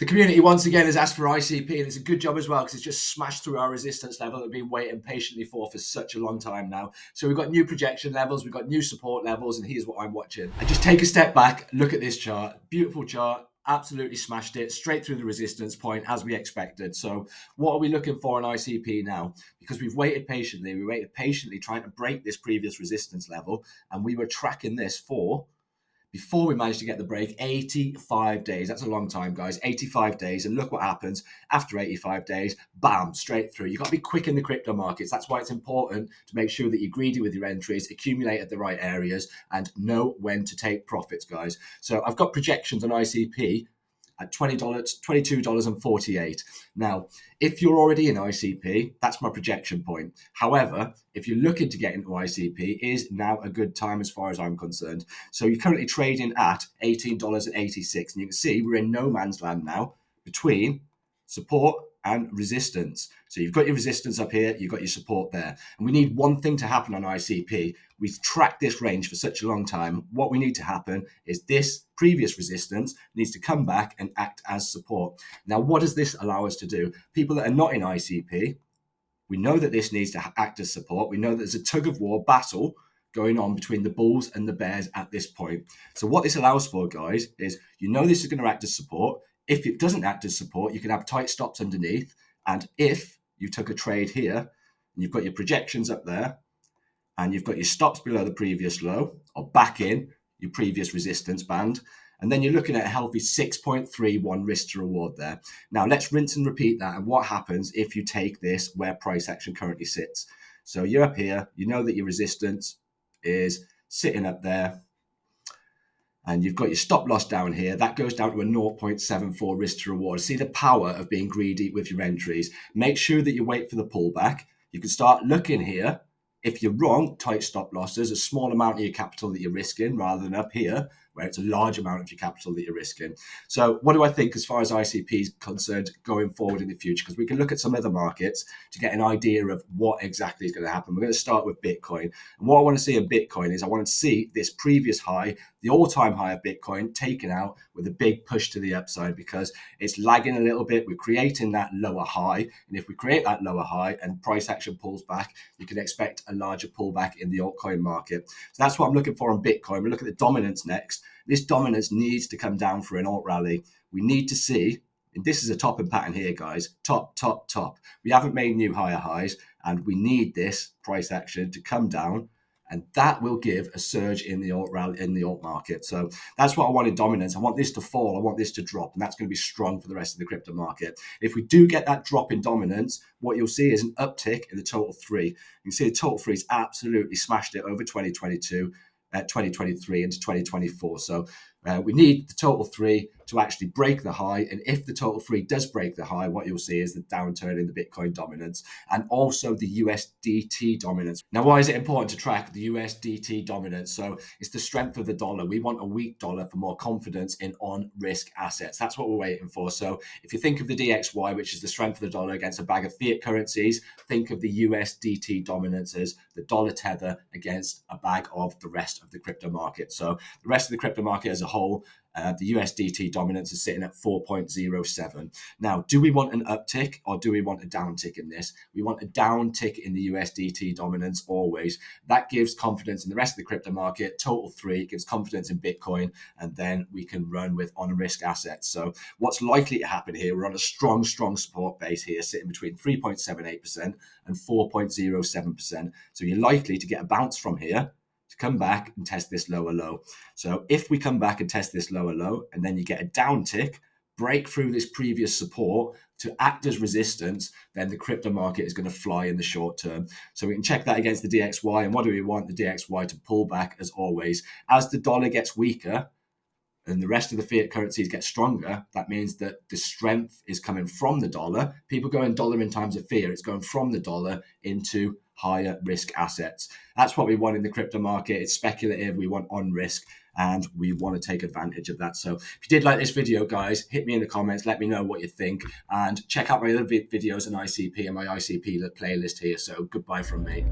The community once again has asked for ICP, and it's a good job as well because it's just smashed through our resistance level that we've been waiting patiently for such a long time now. So we've got new projection levels, we've got new support levels, and here's what I'm watching. I just take a step back, look at this chart, beautiful chart, absolutely smashed it straight through the resistance point as we expected. So what are we looking for in ICP now? Because we waited patiently trying to break this previous resistance level, and we were tracking this for, before we managed to get the break, 85 days. That's a long time, guys. 85 days. And look what happens after 85 days. Bam, straight through. You've got to be quick in the crypto markets. That's why it's important to make sure that you're greedy with your entries, accumulate at the right areas, and know when to take profits, guys. So I've got projections on ICP at $20, $22.48. Now, if you're already in ICP, that's my projection point. However, if you're looking to get into ICP, is now a good time as far as I'm concerned. So you're currently trading at $18.86, and you can see we're in no man's land now between support and resistance. So you've got your resistance up here, you've got your support there. And we need one thing to happen on ICP. We've tracked this range for such a long time. What we need to happen is this previous resistance needs to come back and act as support. Now, what does this allow us to do? People that are not in ICP, we know that this needs to act as support. We know that there's a tug of war battle going on between the bulls and the bears at this point. So what this allows for, guys, is you know this is going to act as support. If it doesn't act as support, you can have tight stops underneath. And if you took a trade here, and you've got your projections up there, and you've got your stops below the previous low, or back in your previous resistance band, and then you're looking at a healthy 6.31 risk to reward there. Now, let's rinse and repeat that. And what happens if you take this where price action currently sits? So you're up here, you know that your resistance is sitting up there, and you've got your stop loss down here. That goes down to a 0.74 risk to reward. See the power of being greedy with your entries. Make sure that you wait for the pullback. You can start looking here. If you're wrong, tight stop losses, a small amount of your capital that you're risking, rather than up here, where it's a large amount of your capital that you're risking. So what do I think as far as ICP is concerned going forward in the future? Because we can look at some other markets to get an idea of what exactly is going to happen. We're going to start with Bitcoin. And what I want to see in Bitcoin is I want to see this previous high, the all-time high of Bitcoin, taken out with a big push to the upside, because it's lagging a little bit. We're creating that lower high. And if we create that lower high and price action pulls back, you can expect a larger pullback in the altcoin market. So that's what I'm looking for on Bitcoin. We look at the dominance next. This dominance needs to come down for an alt rally. We need to see, and this is a topping pattern here, guys, top, top, top. We haven't made new higher highs, and we need this price action to come down, and that will give a surge in the alt rally, in the alt market. So that's what I want in dominance. I want this to fall. I want this to drop, and that's going to be strong for the rest of the crypto market. If we do get that drop in dominance, what you'll see is an uptick in the total three. You can see the total three's absolutely smashed it over 2022. 2023 into 2024. So we need the total three to actually break the high. And if the total three does break the high, what you'll see is the downturn in the Bitcoin dominance and also the USDT dominance. Now, why is it important to track the USDT dominance? So it's the strength of the dollar. We want a weak dollar for more confidence in on-risk assets. That's what we're waiting for. So if you think of the DXY, which is the strength of the dollar against a bag of fiat currencies, think of the USDT dominance as the dollar tether against a bag of the rest of the crypto market. So the rest of the crypto market as a whole, the USDT dominance is sitting at 4.07. Now, do we want an uptick or do we want a downtick in this? We want a downtick in the USDT dominance always. That gives confidence in the rest of the crypto market. Total three gives confidence in Bitcoin, and then we can run with on-risk assets. So what's likely to happen here, we're on a strong support base here, sitting between 3.78% and 4.07%. So you're likely to get a bounce from here to come back and test this lower low. So if we come back and test this lower low, and then you get a downtick, break through this previous support to act as resistance, then the crypto market is going to fly in the short term. So we can check that against the DXY. And what do we want? The DXY to pull back as always. As the dollar gets weaker and the rest of the fiat currencies get stronger, that means that the strength is coming from the dollar. People go in dollar in times of fear. It's going from the dollar into higher risk assets. That's what we want in the crypto market. It's speculative. We want on risk, and we want to take advantage of that. So if you did like this video, guys, hit me in the comments. Let me know what you think, and check out my other videos on ICP and my ICP playlist here. So goodbye from me.